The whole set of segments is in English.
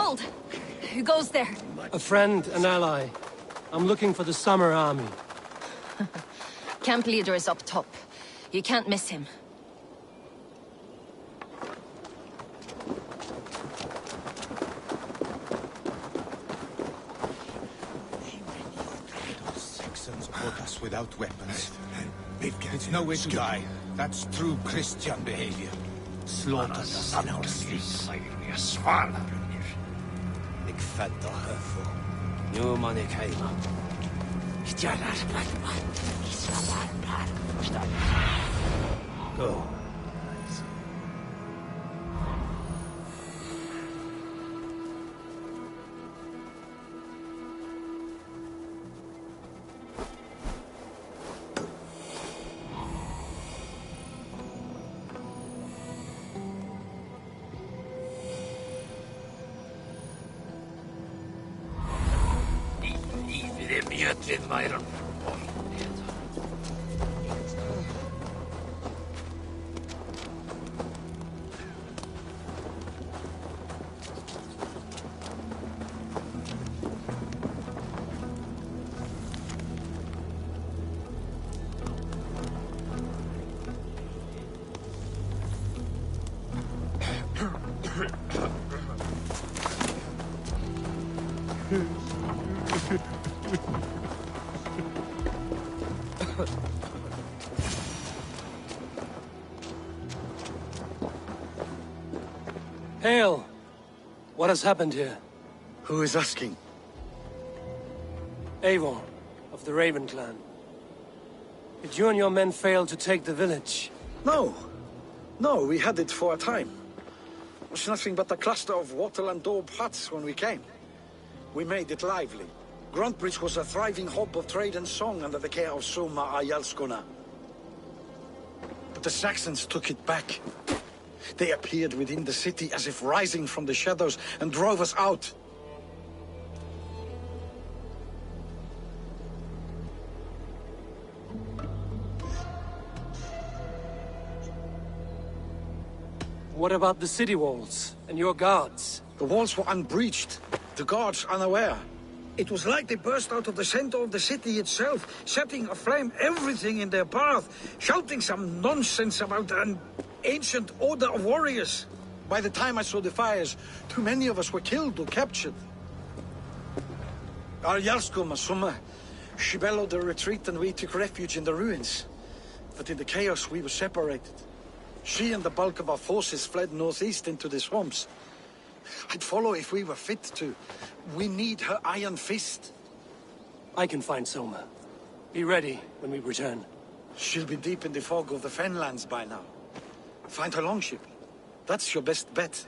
hold! Who goes there? A friend, an ally. I'm looking for the Summer Army. Camp leader is up top. You can't miss him. Saxons put us without weapons. It's no way to die. That's true Christian behavior. Slaughtered us in our sleep. Ik fattar herfor. Nu man är hemma. Go. Hail! What has happened here? Who is asking? Eivor, of the Raven clan. Did you and your men fail to take the village? No. No, we had it for a time. It was nothing but a cluster of wattle and daub huts when we came. We made it lively. Gruntbridge was a thriving hub of trade and song under the care of Soma Ayalskona. But the Saxons took it back. They appeared within the city as if rising from the shadows and drove us out. What about the city walls and your guards? The walls were unbreached, the guards unaware. It was like they burst out of the center of the city itself, setting aflame everything in their path, shouting some nonsense about an ancient order of warriors. By the time I saw the fires, too many of us were killed or captured. Arjalsko Masuma, she bellowed a retreat and we took refuge in the ruins. But in the chaos we were separated. She and the bulk of our forces fled northeast into the swamps. I'd follow if we were fit to. We need her iron fist. I can find Soma. Be ready when we return. She'll be deep in the fog of the Fenlands by now. Find her longship. That's your best bet.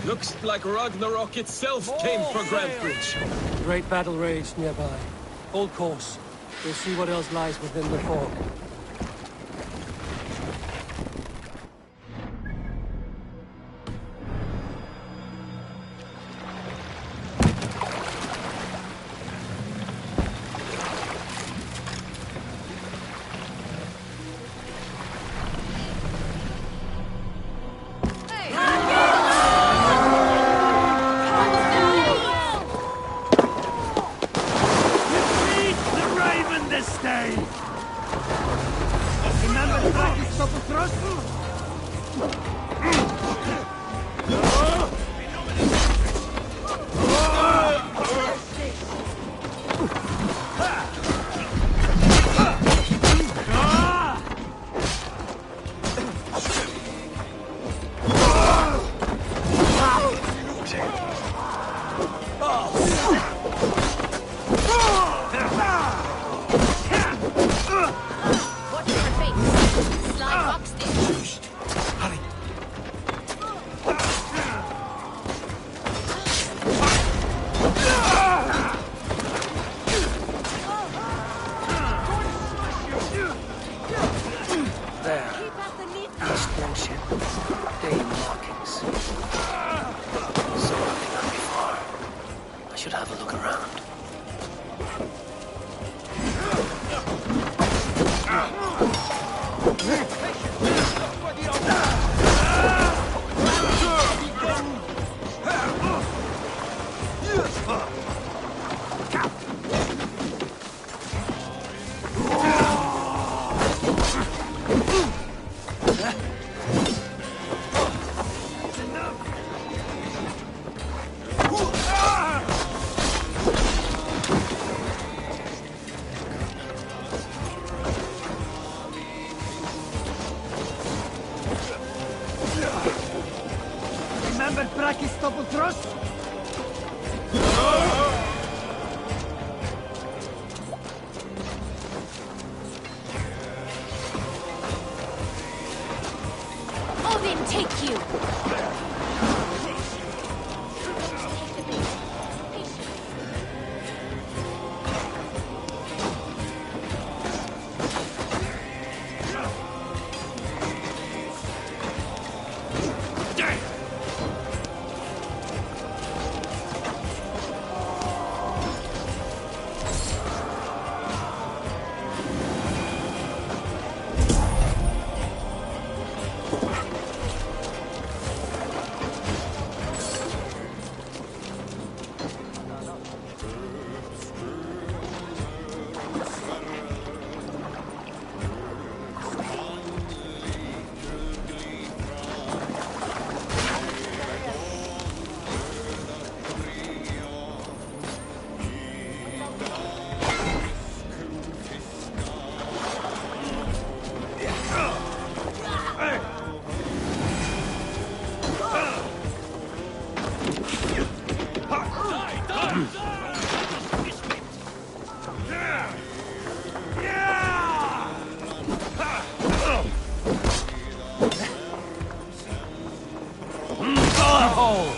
Looks like Ragnarok itself came for Grantbridge. Great battle raged nearby. Hold course. We'll see what else lies within the fog.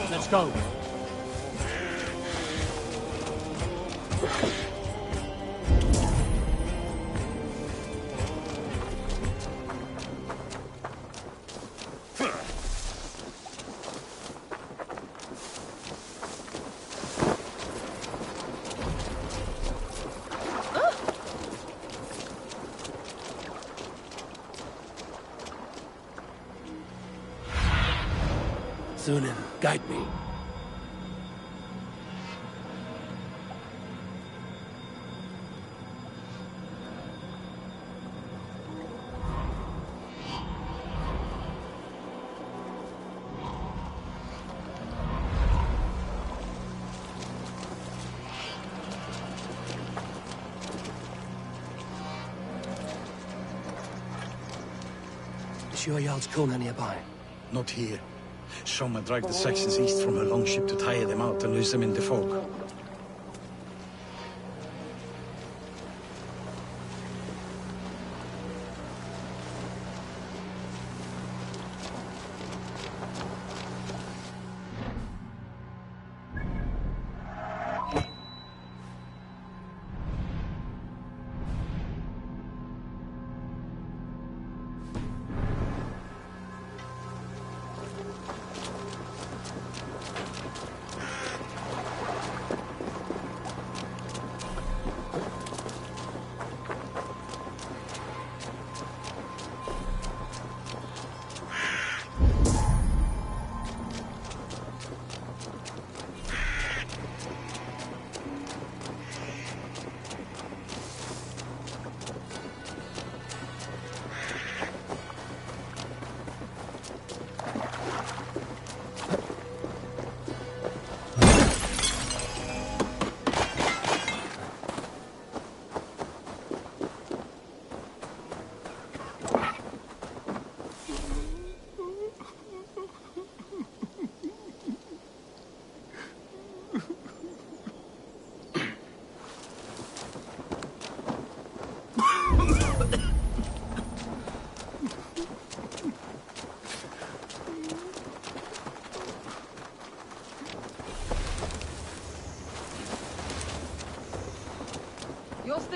Let's go. Zunin, guide me. Is Yoyald's Kuna nearby? Not here. Soma dragged the Saxons east from her longship to tire them out and lose them in the fog.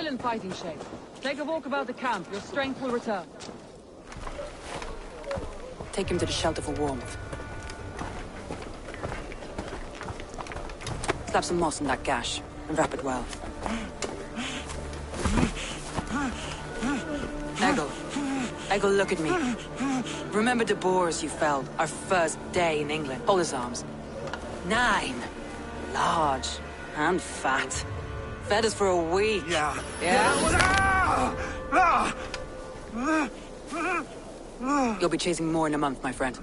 in fighting shape. Take a walk about the camp. Your strength will return. Take him to the shelter for warmth. Slap some moss in that gash, and wrap it well. Eggle, look at me. Remember the boars you felled, our first day in England? Hold his arms. 9. Large. And fat. Fed us for a week. Yeah. You'll be chasing more in a month, my friend.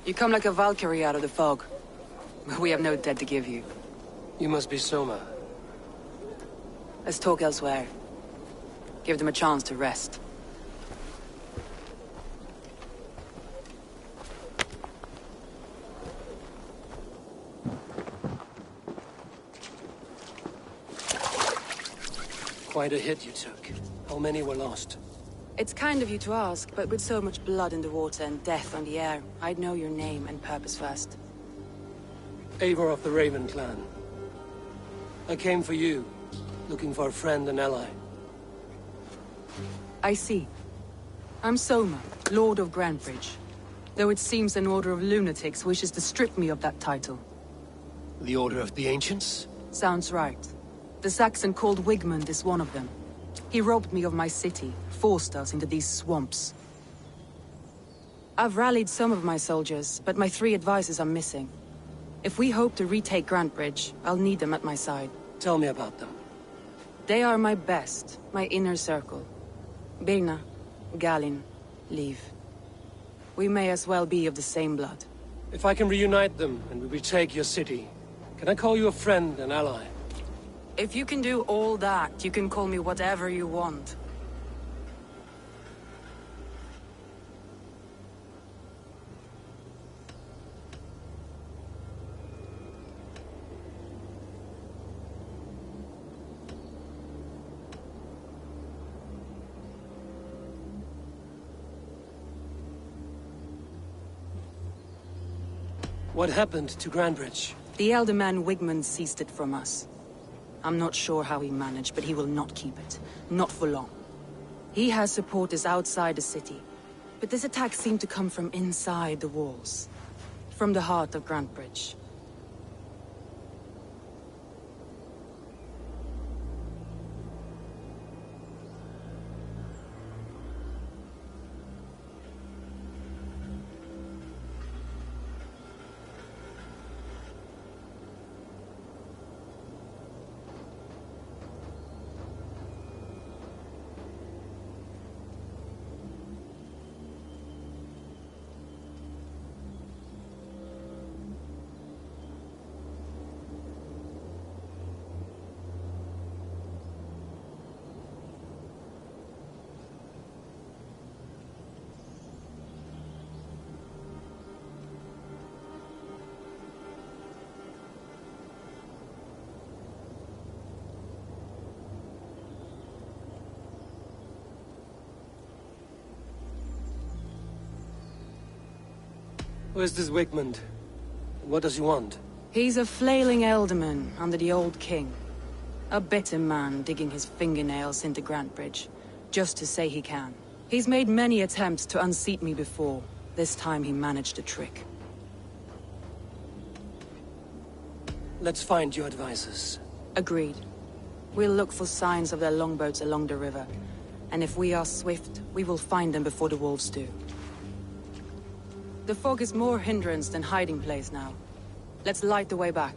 You come like a Valkyrie out of the fog. But we have no dead to give you. You must be Soma. Let's talk elsewhere. Give them a chance to rest. Quite a hit you took. How many were lost? It's kind of you to ask, but with so much blood in the water and death on the air, I'd know your name and purpose first. Eivor of the Raven clan. I came for you, looking for a friend and ally. I see. I'm Soma, Lord of Grantebridge. Though it seems an order of lunatics wishes to strip me of that title. The Order of the Ancients? Sounds right. The Saxon called Wigmund is one of them. He robbed me of my city, forced us into these swamps. I've rallied some of my soldiers, but my 3 advisors are missing. If we hope to retake Grantebridge, I'll need them at my side. Tell me about them. They are my best, my inner circle. Birna, Galin, Liv. We may as well be of the same blood. If I can reunite them and we retake your city, can I call you a friend and ally? If you can do all that, you can call me whatever you want. What happened to Grantebridge? The elder man Wigmund seized it from us. I'm not sure how he managed, but he will not keep it. Not for long. He has supporters outside the city. But this attack seemed to come from inside the walls. From the heart of Grantebridge. Where's this Wigmund? What does he want? He's a flailing elderman under the old king. A bitter man digging his fingernails into Grantebridge, just to say he can. He's made many attempts to unseat me before. This time he managed a trick. Let's find your advisors. Agreed. We'll look for signs of their longboats along the river. And if we are swift, we will find them before the wolves do. The fog is more hindrance than hiding place now. Let's light the way back.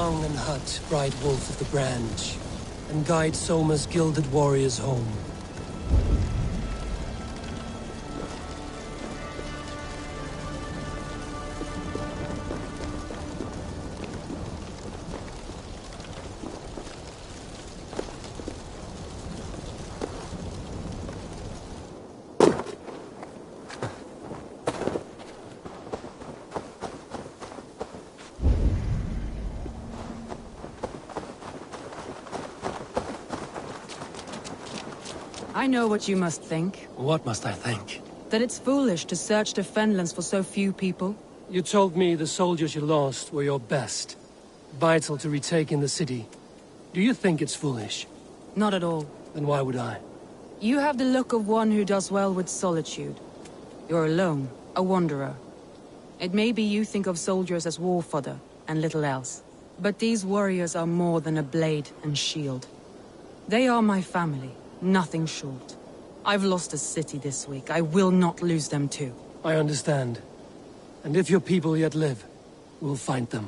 Long and Hut ride Wolf of the Branch, and guide Soma's gilded warriors home. I know what you must think. What must I think? That it's foolish to search the Fenlands for so few people. You told me the soldiers you lost were your best. Vital to retaking the city. Do you think it's foolish? Not at all. Then why would I? You have the look of one who does well with solitude. You're alone, a wanderer. It may be you think of soldiers as war fodder, and little else. But these warriors are more than a blade and shield. They are my family. Nothing short. I've lost a city this week. I will not lose them too. I understand. And if your people yet live, we'll find them.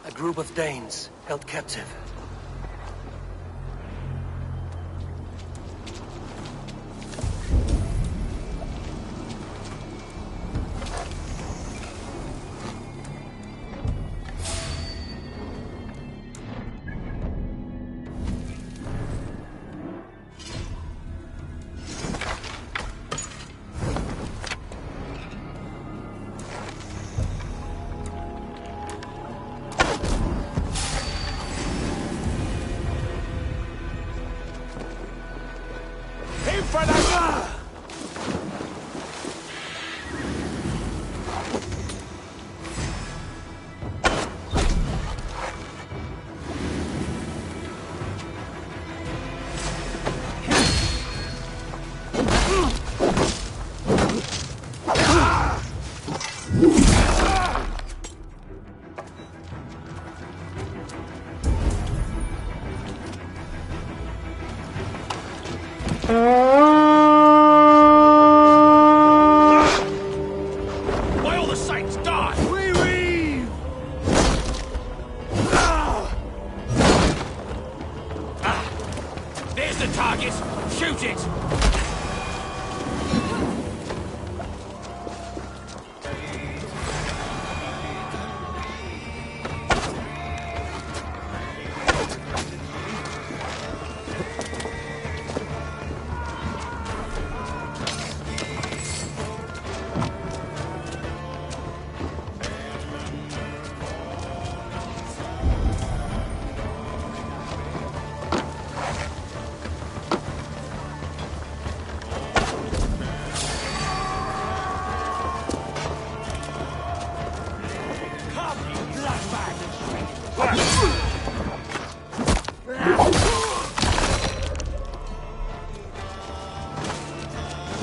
A group of Danes held captive.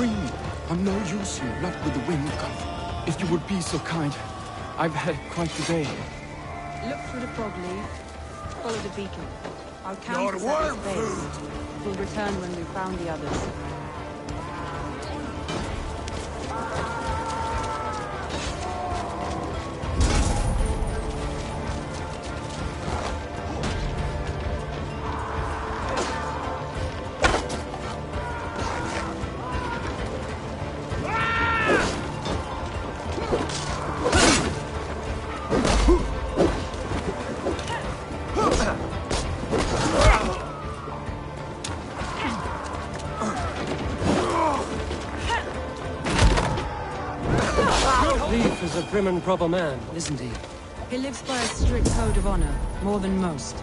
free me. I'm no use here, not with the wind coming. If you would be so kind. I've had quite the day. Look through the fog, Lee. Follow the beacon. Our camp Your is at worm its base. We'll return when we've found the others. Leaf is a prim and proper man, isn't he? He lives by a strict code of honor, more than most.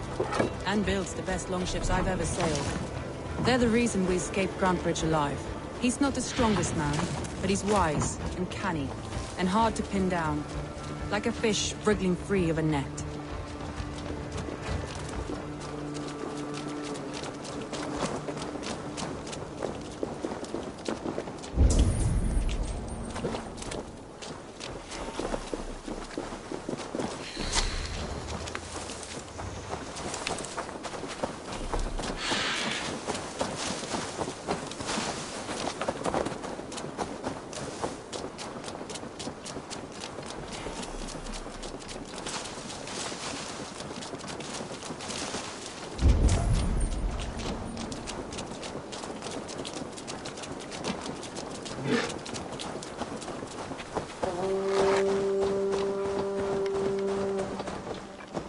And builds the best longships I've ever sailed. They're the reason we escaped Grantbridge alive. He's not the strongest man, but he's wise and canny, and hard to pin down. Like a fish wriggling free of a net.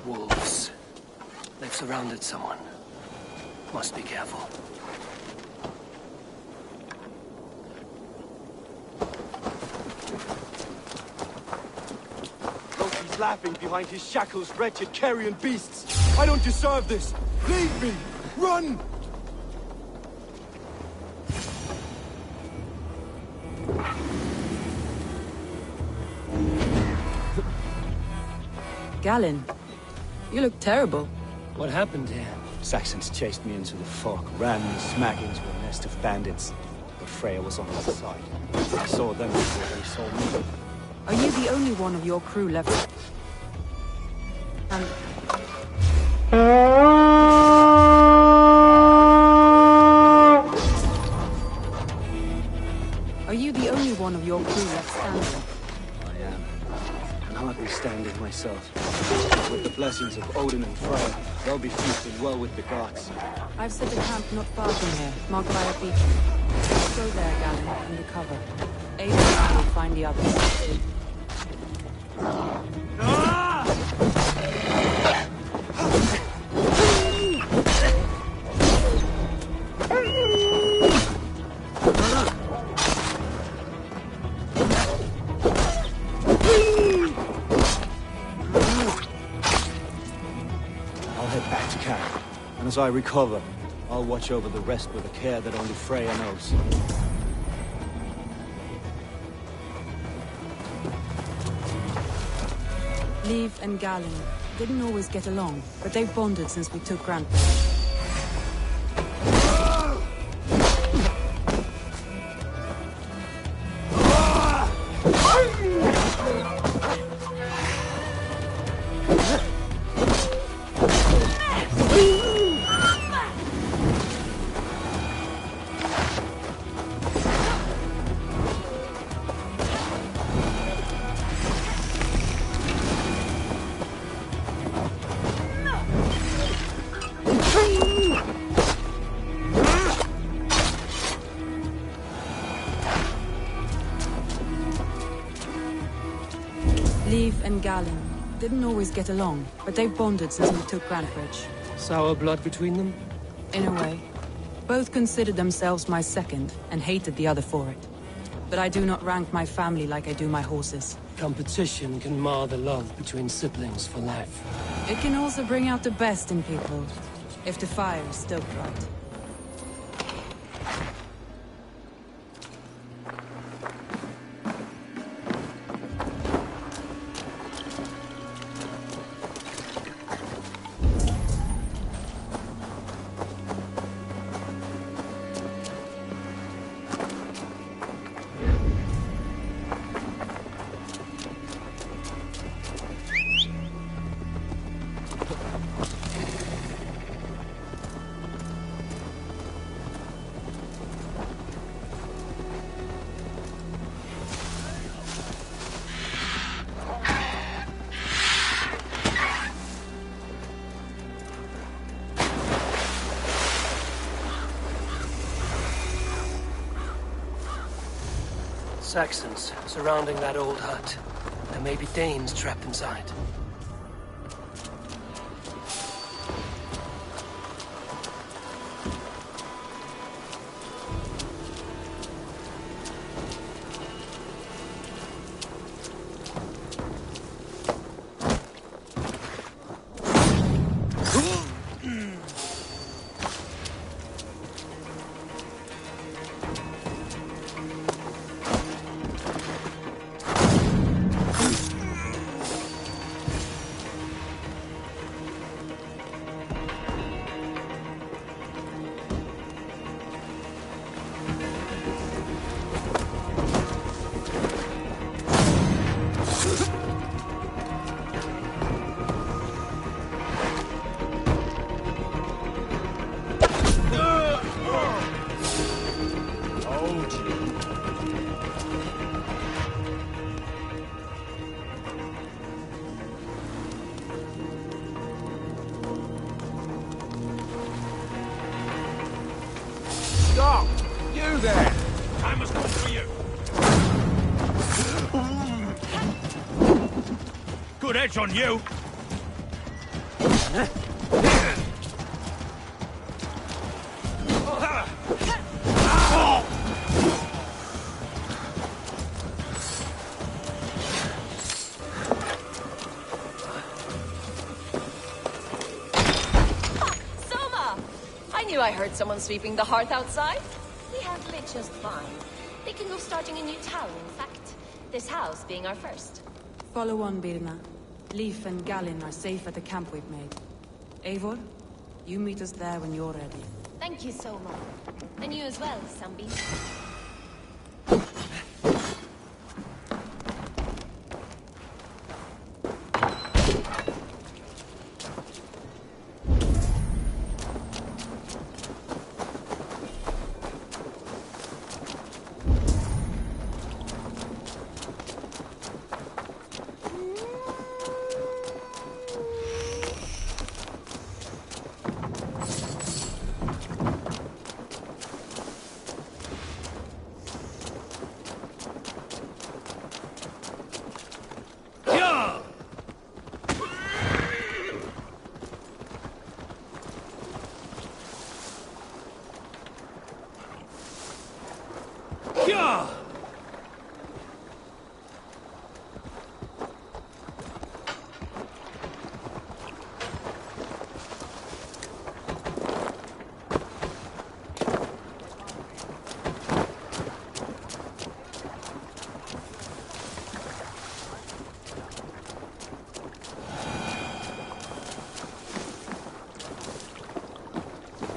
Wolves. They've surrounded someone. Must be careful. Loki's laughing behind his shackles, wretched carrion beasts. I don't deserve this. Leave me. Run! Galen, you look terrible. What happened here? Saxons chased me into the fog, ran me smack into a nest of bandits. But Freya was on the other side. I saw them before they saw me. Are you the only one of your crew left? And are you the only one of your crew left standing? I am. And hardly standing myself. With the blessings of Odin and Freya, they'll be feasting well with the gods. I've set a camp not far from here, marked by a beacon. Let's go there, Galen, under cover. Ada and I will find the others. I'll head back to camp. And as I recover, I'll watch over the rest with a care that only Freya knows. Leif and Galen didn't always get along, but they've bonded since we took Grantbridge. Leif and Galen didn't always get along, but they've bonded since we took Grantbridge. Sour blood between them? In a way. Both considered themselves my second, and hated the other for it. But I do not rank my family like I do my horses. Competition can mar the love between siblings for life. It can also bring out the best in people, if the fire is stoked right. Saxons surrounding that old hut. There may be Danes trapped inside. Stop! You there! Time has come for you! Good edge on you! I heard someone sweeping the hearth outside. We handle it just fine. Thinking of starting a new town, in fact. This house being our first. Follow on, Birna. Leif and Gallin are safe at the camp we've made. Eivor, you meet us there when you're ready. Thank you so much. And you as well, Sambi.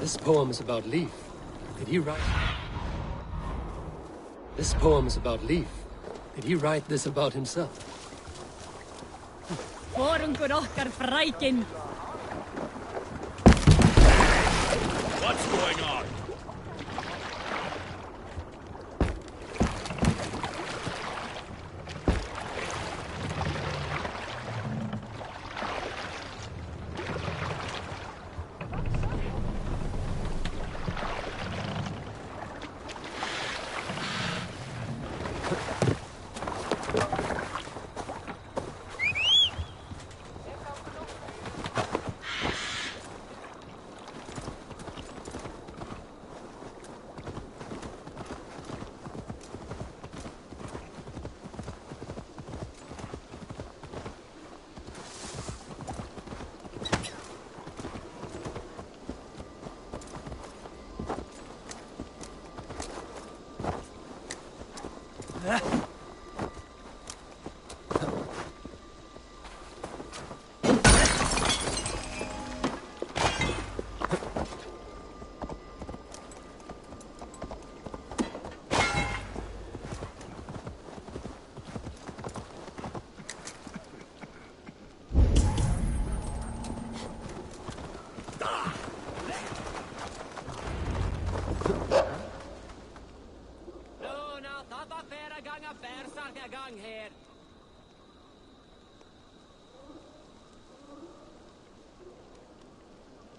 This poem is about Leif. Did he write? This poem is about Leif. Did he write this about himself? What's going on?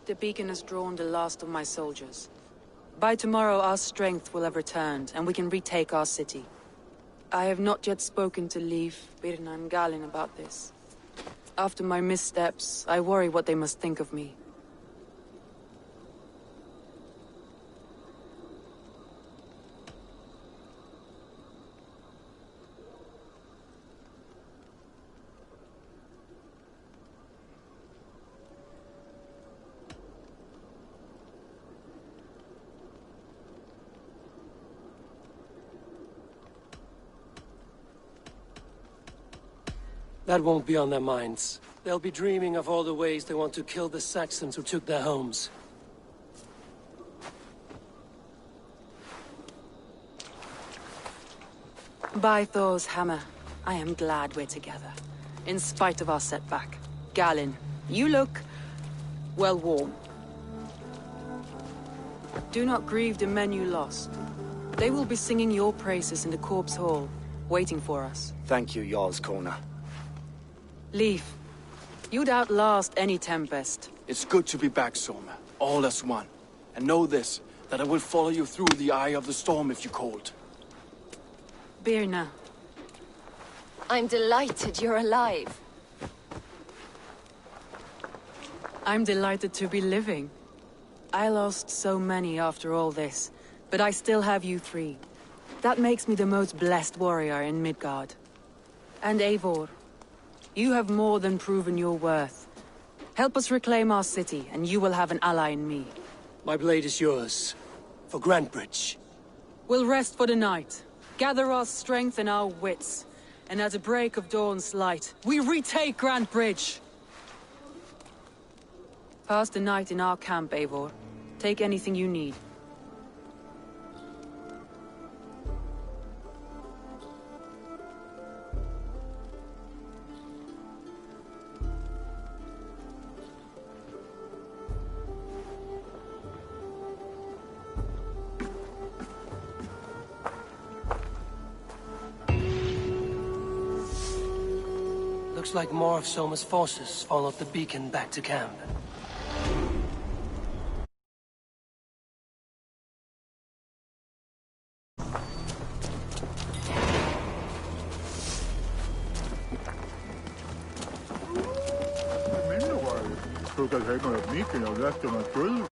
The beacon has drawn the last of my soldiers. By tomorrow, our strength will have returned, and we can retake our city. I have not yet spoken to Leif, Birna and Galin about this. After my missteps, I worry what they must think of me. That won't be on their minds. They'll be dreaming of all the ways they want to kill the Saxons who took their homes. By Thor's hammer, I am glad we're together. In spite of our setback. Galin, you look... well, warm. Do not grieve the men you lost. They will be singing your praises in the Corpse Hall, waiting for us. Thank you, Jarl's Kona. Leif, you'd outlast any tempest. It's good to be back, Soma. All as one. And know this, that I will follow you through the eye of the storm if you called. Birna. I'm delighted you're alive. I'm delighted to be living. I lost so many after all this, but I still have you three. That makes me the most blessed warrior in Midgard. And Eivor. You have more than proven your worth. Help us reclaim our city, and you will have an ally in me. My blade is yours. For Grantbridge. We'll rest for the night. Gather our strength and our wits. And at the break of dawn's light, we retake Grantbridge! Pass the night in our camp, Eivor. Take anything you need. Looks like more of Soma's forces followed the beacon back to camp. Tog att hänga upp micken och rätt om att guld.